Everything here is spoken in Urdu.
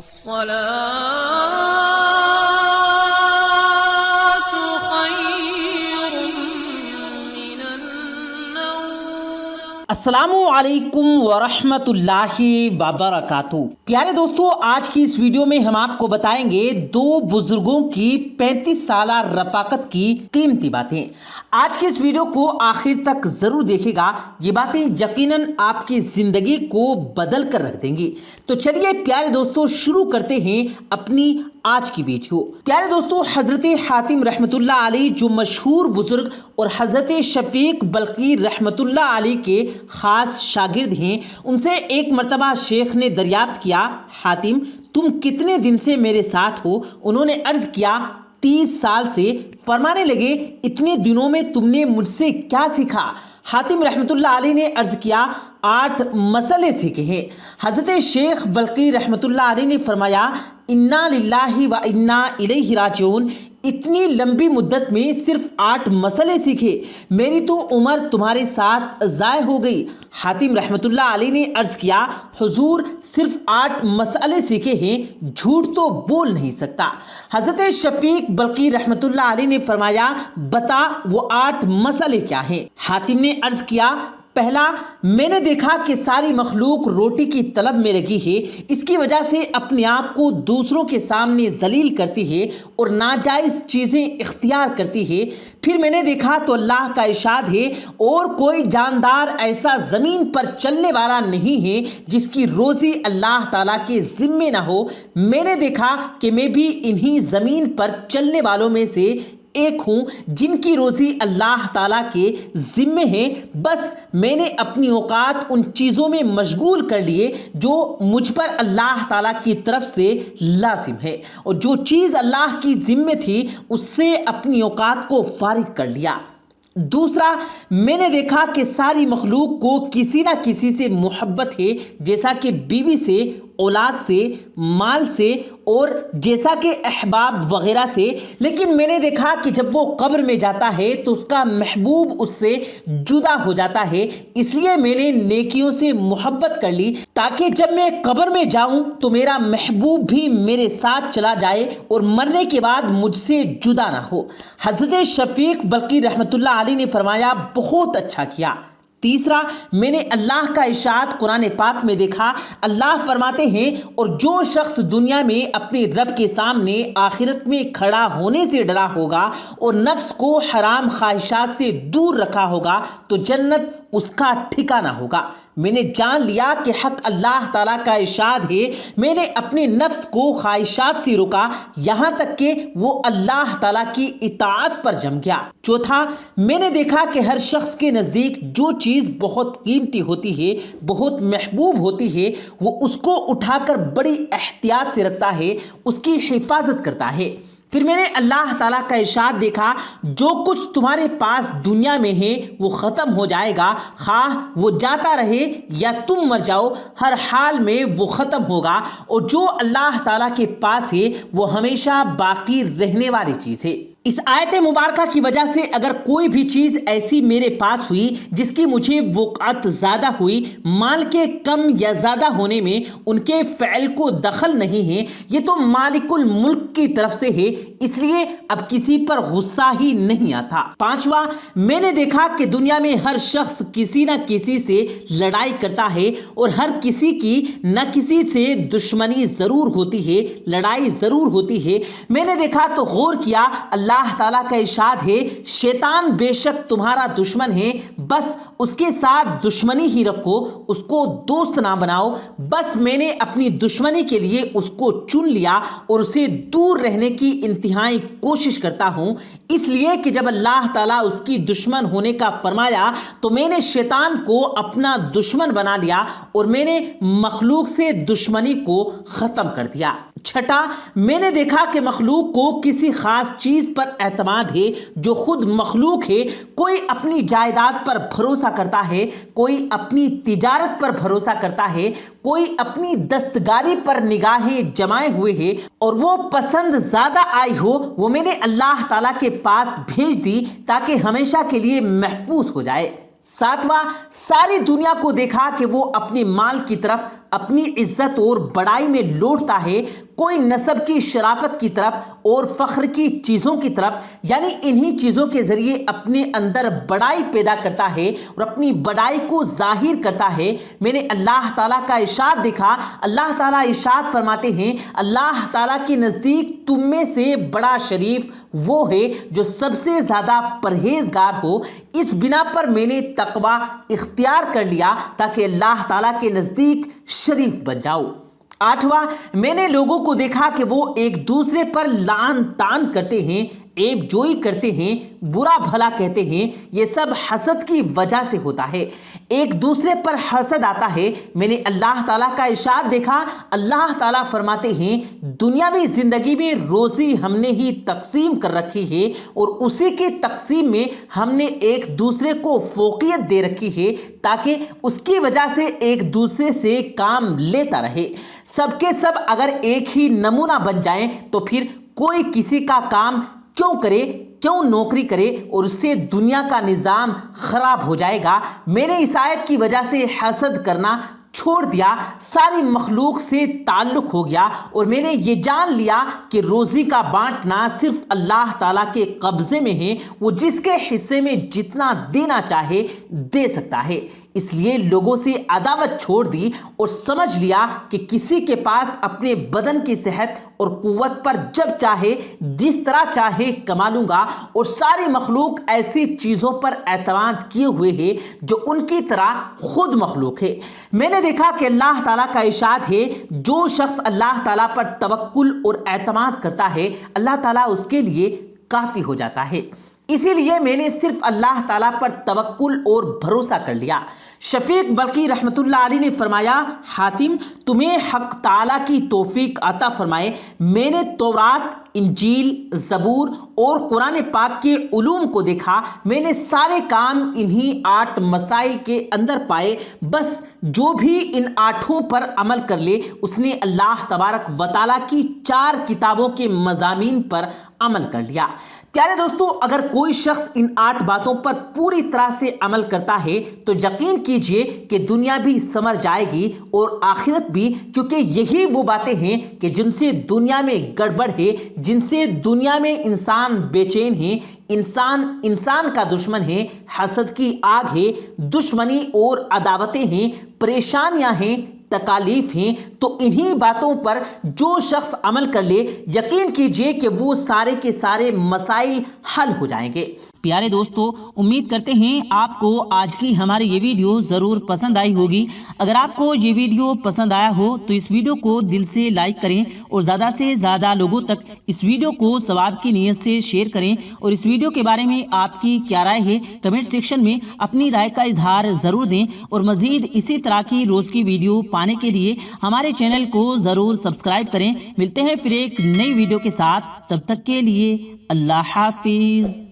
الصلاة خير من النوم۔ السلام علیکم ورحمۃ اللہ وبرکاتہ۔ پیارے دوستو، آج کی اس ویڈیو میں ہم آپ کو بتائیں گے دو بزرگوں کی 35 سالہ رفاقت کی قیمتی باتیں۔ آج کی اس ویڈیو کو آخر تک ضرور دیکھے گا، یہ باتیں یقیناً آپ کی زندگی کو بدل کر رکھ دیں گی۔ تو چلیے پیارے دوستو، شروع کرتے ہیں اپنی آج کی ویڈیو۔ پیارے دوستو، حضرت حاتم رحمۃ اللہ علیہ جو مشہور بزرگ اور حضرت شفیق بلقی رحمۃ اللہ علیہ کے خاص شاگرد ہیں، ان سے ایک مرتبہ شیخ نے دریافت کیا، حاتم تم کتنے دن سے میرے ساتھ ہو؟ انہوں نے عرض کیا 30 سال سے۔ فرمانے لگے اتنے دنوں میں تم نے مجھ سے کیا سیکھا؟ حاتم رحمۃ اللہ علیہ نے عرض کیا 8 مسئلے سیکھے ہیں۔ حضرت شیخ بلقی رحمۃ اللہ علیہ نے فرمایا انا للہ و انا الیہ راجعون، اتنی لمبی مدت میں صرف 8 مسئلے سیکھے، میری تو عمر تمہارے ساتھ ضائع ہو گئی۔ حاتم رحمۃ اللہ علیہ نے عرض کیا حضور صرف 8 مسئلے سیکھے ہیں، جھوٹ تو بول نہیں سکتا۔ حضرت شفیق بلقی رحمۃ اللہ علیہ نے فرمایا بتا وہ 8 مسئلے کیا ہیں؟ حاتم نے عرض کیا پہلا، میں نے دیکھا کہ ساری مخلوق روٹی کی طلب میں لگی ہے، اس کی وجہ سے اپنے آپ کو دوسروں کے سامنے ذلیل کرتی ہے اور ناجائز چیزیں اختیار کرتی ہے۔ پھر میں نے دیکھا تو اللہ کا ارشاد ہے اور کوئی جاندار ایسا زمین پر چلنے والا نہیں ہے جس کی روزی اللہ تعالیٰ کے ذمے نہ ہو۔ میں نے دیکھا کہ میں بھی انہی زمین پر چلنے والوں میں سے ایک ہوں جن کی روزی اللہ تعالیٰ کے ذمے ہے، بس میں نے اپنی اوقات ان چیزوں میں مشغول کر لیے جو مجھ پر اللہ تعالیٰ کی طرف سے لازم ہے، اور جو چیز اللہ کی ذمے تھی اس سے اپنی اوقات کو فارغ کر لیا۔ دوسرا، میں نے دیکھا کہ ساری مخلوق کو کسی نہ کسی سے محبت ہے، جیسا کہ بیوی سے، اولاد سے، مال سے اور جیسا کہ احباب وغیرہ سے، لیکن میں نے دیکھا کہ جب وہ قبر میں جاتا ہے تو اس کا محبوب اس سے جدا ہو جاتا ہے، اس لیے میں نے نیکیوں سے محبت کر لی تاکہ جب میں قبر میں جاؤں تو میرا محبوب بھی میرے ساتھ چلا جائے اور مرنے کے بعد مجھ سے جدا نہ ہو۔ حضرت شفیق بلقی رحمۃ اللہ علیہ نے فرمایا بہت اچھا کیا۔ تیسرا، میں نے اللہ کا ارشاد قرآن پاک میں دیکھا، اللہ فرماتے ہیں اور جو شخص دنیا میں اپنے رب کے سامنے آخرت میں کھڑا ہونے سے ڈرا ہوگا اور نفس کو حرام خواہشات سے دور رکھا ہوگا تو جنت اس کا ٹھکانہ ہوگا۔ میں نے جان لیا کہ حق اللہ تعالیٰ کا ارشاد ہے، میں نے اپنے نفس کو خواہشات سے روکا یہاں تک کہ وہ اللہ تعالیٰ کی اطاعت پر جم گیا۔ چوتھا، میں نے دیکھا کہ ہر شخص کے نزدیک جو چیز بہت قیمتی ہوتی ہے، بہت محبوب ہوتی ہے، وہ اس کو اٹھا کر بڑی احتیاط سے رکھتا ہے، اس کی حفاظت کرتا ہے۔ پھر میں نے اللہ تعالیٰ کا ارشاد دیکھا جو کچھ تمہارے پاس دنیا میں ہے وہ ختم ہو جائے گا، خواہ وہ جاتا رہے یا تم مر جاؤ، ہر حال میں وہ ختم ہوگا، اور جو اللہ تعالیٰ کے پاس ہے وہ ہمیشہ باقی رہنے والی چیز ہے۔ اس آیت مبارکہ کی وجہ سے اگر کوئی بھی چیز ایسی میرے پاس ہوئی جس کی مجھے وقعت زیادہ ہوئی، مال کے کم یا زیادہ ہونے میں ان کے فعل کو دخل نہیں ہے، یہ تو مالک الملک کی طرف سے ہے، اس لیے اب کسی پر غصہ ہی نہیں آتا۔ پانچواں، میں نے دیکھا کہ دنیا میں ہر شخص کسی نہ کسی سے لڑائی کرتا ہے اور ہر کسی کی نہ کسی سے دشمنی ضرور ہوتی ہے، لڑائی ضرور ہوتی ہے۔ میں نے دیکھا تو غور کیا، اللہ تعالیٰ کا ارشاد ہے شیطان بے شک تمہارا دشمن ہے، بس اس کے ساتھ دشمنی ہی رکھو، اس کو دوست نہ بناؤ۔ بس میں نے اپنی دشمنی کے لیے اس کو چن لیا اور اسے دور رہنے کی انتہائی کوشش کرتا ہوں، اس لیے کہ جب اللہ تعالیٰ اس کی دشمن ہونے کا فرمایا تو میں نے شیطان کو اپنا دشمن بنا لیا اور میں نے مخلوق سے دشمنی کو ختم کر دیا۔ چھٹا، میں نے دیکھا کہ مخلوق کو کسی خاص چیز پر اعتماد ہے جو خود مخلوق ہے، کوئی اپنی جائیداد پر بھروسہ کرتا ہے، کوئی اپنی تجارت پر بھروسہ کرتا ہے، کوئی اپنی دستکاری پر نگاہیں جمائے ہوئے ہے، اور وہ پسند زیادہ آئی ہو وہ میں نے اللہ تعالیٰ کے پاس بھیج دی تاکہ ہمیشہ کے لیے محفوظ ہو جائے۔ ساتواں، ساری دنیا کو دیکھا کہ وہ اپنے مال کی طرف اپنی عزت اور بڑائی میں لوٹتا ہے، کوئی نسب کی شرافت کی طرف اور فخر کی چیزوں کی طرف، یعنی انہی چیزوں کے ذریعے اپنے اندر بڑائی پیدا کرتا ہے اور اپنی بڑائی کو ظاہر کرتا ہے، میں نے اللہ تعالیٰ کا ارشاد دیکھا۔ اللہ تعالیٰ ارشاد فرماتے ہیں، اللہ تعالیٰ کے نزدیک تم میں سے بڑا شریف وہ ہے جو سب سے زیادہ پرہیزگار ہو۔ اس بنا پر میں نے تقوی اختیار کر لیا تاکہ اللہ تعالیٰ کے نزدیک شریف بن جاؤ۔ 8واں، میں نے لوگوں کو دیکھا کہ وہ ایک دوسرے پر لعن طعن کرتے ہیں، عیب جوئی کرتے ہیں، برا بھلا کہتے ہیں، یہ سب حسد کی وجہ سے ہوتا ہے، ایک دوسرے پر حسد آتا ہے۔ میں نے اللہ تعالیٰ کا ارشاد دیکھا، اللہ تعالیٰ فرماتے ہیں، دنیاوی زندگی میں روزی ہم نے ہی تقسیم کر رکھی ہے اور اسی کی تقسیم میں ہم نے ایک دوسرے کو فوقیت دے رکھی ہے تاکہ اس کی وجہ سے ایک دوسرے سے کام لیتا رہے۔ سب کے سب اگر ایک ہی نمونہ بن جائیں تو پھر کوئی کسی کا کام کیوں کرے، کیوں نوکری کرے، اور اس سے دنیا کا نظام خراب ہو جائے گا۔ میں نے اس آیت کی وجہ سے حسد کرنا چھوڑ دیا، ساری مخلوق سے تعلق ہو گیا، اور میں نے یہ جان لیا کہ روزی کا بانٹنا صرف اللہ تعالیٰ کے قبضے میں ہے، وہ جس کے حصے میں جتنا دینا چاہے دے سکتا ہے۔ اس لیے لوگوں سے عداوت چھوڑ دی اور سمجھ لیا کہ کسی کے پاس اپنے بدن کی صحت اور قوت پر جب چاہے جس طرح چاہے کما لوں گا، اور ساری مخلوق ایسی چیزوں پر اعتماد کیے ہوئے ہے جو ان کی طرح خود مخلوق ہے۔ میں نے دیکھا کہ اللہ تعالیٰ کا ارشاد ہے، جو شخص اللہ تعالیٰ پر توکل اور اعتماد کرتا ہے اللہ تعالیٰ اس کے لیے کافی ہو جاتا ہے۔ اسی لیے میں نے صرف اللہ تعالیٰ پر توکل اور بھروسہ کر لیا۔ شفیق بلخی رحمۃ اللہ علیہ نے فرمایا، حاتم تمہیں حق تعالیٰ کی توفیق عطا فرمائے، میں نے تورات، انجیل، زبور اور قرآن پاک کے علوم کو دیکھا، میں نے سارے کام انہی 8 مسائل کے اندر پائے، بس جو بھی ان 8 پر عمل کر لے اس نے اللہ تبارک و تعالیٰ کی 4 کتابوں کے مضامین پر عمل کر لیا۔ پیارے دوستو، اگر کوئی شخص ان 8 باتوں پر پوری طرح سے عمل کرتا ہے تو یقین کیجئے کہ دنیا بھی سنور جائے گی اور آخرت بھی، کیونکہ یہی وہ باتیں ہیں کہ جن سے دنیا میں گڑبڑ ہے، جن سے دنیا میں انسان بے چین ہے، انسان کا دشمن ہے، حسد کی آگ ہے، دشمنی اور عداوتیں ہیں، پریشانیاں ہیں، تکالیف ہیں۔ تو انہی باتوں پر جو شخص عمل کر لے یقین کیجئے کہ وہ سارے کے سارے مسائل حل ہو جائیں گے۔ پیارے دوستو، امید کرتے ہیں آپ کو آج کی ہماری یہ ویڈیو ضرور پسند آئی ہوگی۔ اگر آپ کو یہ ویڈیو پسند آیا ہو تو اس ویڈیو کو دل سے لائک کریں اور زیادہ سے زیادہ لوگوں تک اس ویڈیو کو ثواب کی نیت سے شیئر کریں، اور اس ویڈیو کے بارے میں آپ کی کیا رائے ہے کمنٹ سیکشن میں اپنی رائے کا اظہار ضرور دیں، اور مزید اسی طرح کی روز کی ویڈیو پانے کے لیے ہمارے چینل کو ضرور سبسکرائب کریں۔ ملتے ہیں پھر ایک نئی ویڈیو کے ساتھ، تب تک کے لیے اللہ حافظ۔